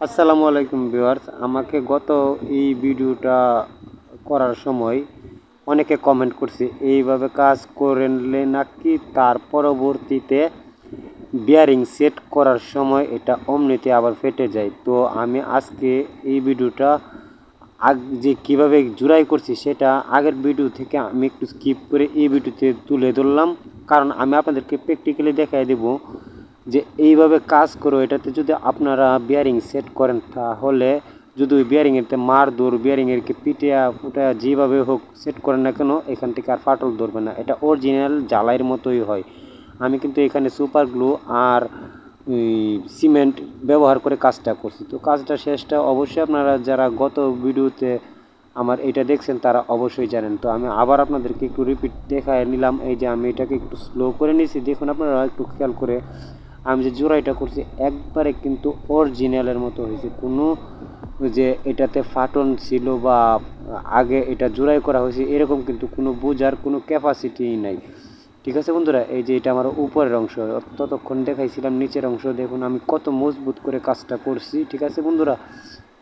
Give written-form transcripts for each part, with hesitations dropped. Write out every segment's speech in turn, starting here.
আসসালামু আলাইকুম ভিউয়ার্স, আমাকে গত এই ভিডিওটা করার সময় অনেকে কমেন্ট করছে এইভাবে কাজ করলে নাকি তার পরবর্তীতে বিয়ারিং সেট করার সময় এটা অমনিতে আবার ফেটে যায়। তো আমি আজকে এই ভিডিওটা যে কীভাবে জোড়াই করছি সেটা আগের ভিডিও থেকে আমি একটু স্কিপ করে এই ভিডিওতে তুলে ধরলাম, কারণ আমি আপনাদেরকে প্র্যাকটিক্যালি দেখাই দেবো যে এইভাবে কাজ করো। এটাতে যদি আপনারা বিয়ারিং সেট করেন তাহলে যদি ওই বিয়ারিংয়েরতে মার দৌড় বিয়ারিংয়েরকে পিটিয়া ফুটা যেভাবে হোক সেট করেন না কেন, এখান থেকে আর ফাটল ধরবে না, এটা অরিজিনাল জ্বালাইয়ের মতোই হয়। আমি কিন্তু এখানে সুপার গ্লু আর সিমেন্ট ব্যবহার করে কাজটা করছি। তো কাজটা শেষটা অবশ্যই আপনারা যারা গত ভিডিওতে আমার এটা দেখছেন তারা অবশ্যই জানেন। তো আমি আবার আপনাদেরকে একটু রিপিট দেখায় নিলাম। এই যে আমি এটাকে একটু স্লো করে নিয়েছি, দেখুন আপনারা একটু খেয়াল করে। আমি যে জোড়াইটা করছি একবারে কিন্তু অরিজিনালের মতো হয়েছে, কোনো যে এটাতে ফাটন ছিল বা আগে এটা জোড়াই করা হয়েছে এরকম কিন্তু কোনো বোঝার কোনো ক্যাপাসিটি নাই। ঠিক আছে বন্ধুরা, এই যে এটা আমার উপরের অংশ, ততক্ষণ দেখাইছিলাম নিচের অংশ, দেখুন আমি কত মজবুত করে কাজটা করছি। ঠিক আছে বন্ধুরা,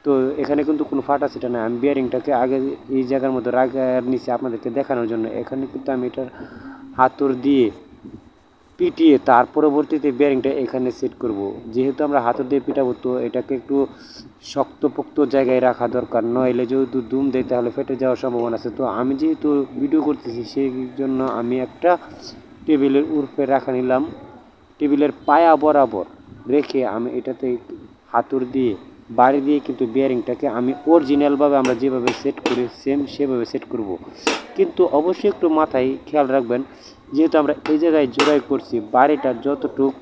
তো এখানে কিন্তু কোনো ফাটা ছিটা নাই। আমি বিয়ারিংটাকে আগে এই জায়গার মধ্যে রাখার নিচে আপনাদেরকে দেখানোর জন্য এখানে কিন্তু আমি এটার হাতুর দিয়ে পিটিয়ে তার পরবর্তীতে বিয়ারিংটা এখানে সেট করব। যেহেতু আমরা হাতুর দিয়ে পিটাবো তো এটাকে একটু শক্তপোক্ত জায়গায় রাখা দরকার, নইলে যেহেতু দুম দেয় তাহলে ফেটে যাওয়ার সম্ভাবনা আছে। তো আমি যেহেতু ভিডিও করতেছি সেই জন্য আমি একটা টেবিলের উপরে রাখা নিলাম, টেবিলের পায়া বরাবর রেখে আমি এটাতে হাতুর দিয়ে বাড়ি দিয়ে কিন্তু বিয়ারিংটাকে আমি অরিজিনালভাবে আমরা যেভাবে সেট করি সেম সেভাবে সেট করব। কিন্তু অবশ্যই একটু মাথায় খেয়াল রাখবেন, যেহেতু আমরা এই জায়গায় জোড়াই করছি, বাড়িটা যতটুক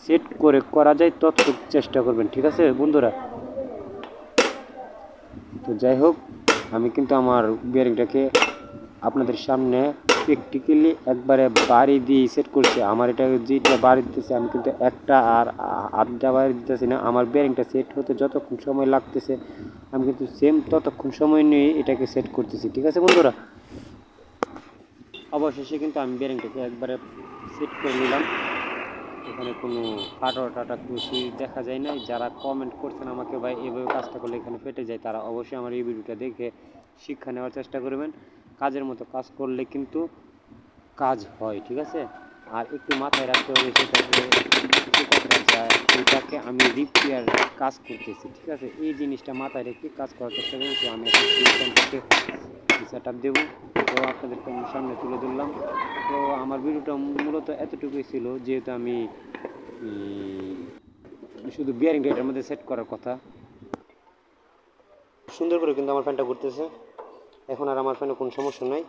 সেট করে করা যায় ততটুকু চেষ্টা করবেন। ঠিক আছে বন্ধুরা, তো যাই হোক আমি কিন্তু আমার বিয়ারিংটাকে আপনাদের সামনে প্র্যাকটিক্যালি একবারে বাড়ি দিয়ে সেট করছি। আমার এটা যেটা বাড়ি দিতেছে আমি কিন্তু একটা আর আধটা বাড়ি দিতেছি না, আমার বিয়ারিংটা সেট হতে যতক্ষণ সময় লাগতেছে আমি কিন্তু সেম ততক্ষণ সময় নিয়ে এটাকে সেট করতেছি। ঠিক আছে বন্ধুরা, অবশেষে কিন্তু আমি বিয়ারিংটাকে একবারে সেট করে নিলাম। এখানে কোনো ফাটা টাটা বেশি দেখা যায় না। যারা কমেন্ট করছেন আমাকে ভাই এভাবে কাজটা করলে এখানে ফেটে যায়, তারা অবশ্যই আমার এই ভিডিওটা দেখে শিক্ষা নেওয়ার চেষ্টা করবেন। কাজের মতো কাজ করলে কিন্তু কাজ হয়। ঠিক আছে, আর একটু মাথায় রাখতে হবে সেটাকে এটাকে আমি রিপেয়ার কাজ করতেছি। ঠিক আছে, এই জিনিসটা মাথায় রেখে কাজ করার চেষ্টা করছি। আমি এখন সেট আপ দেবো, তো আপনাদেরকে আমি সামনে তুলে ধরলাম। তো আমার ভিডিওটা মূলত এতটুকুই ছিল, যেহেতু আমি শুধু বিয়ারিংটা এটার মধ্যে সেট করার কথা। সুন্দর করে কিন্তু আমার ফ্যানটা ঘুরতেছে, এখন আর আমার ফ্যানে কোনো সমস্যা নাই।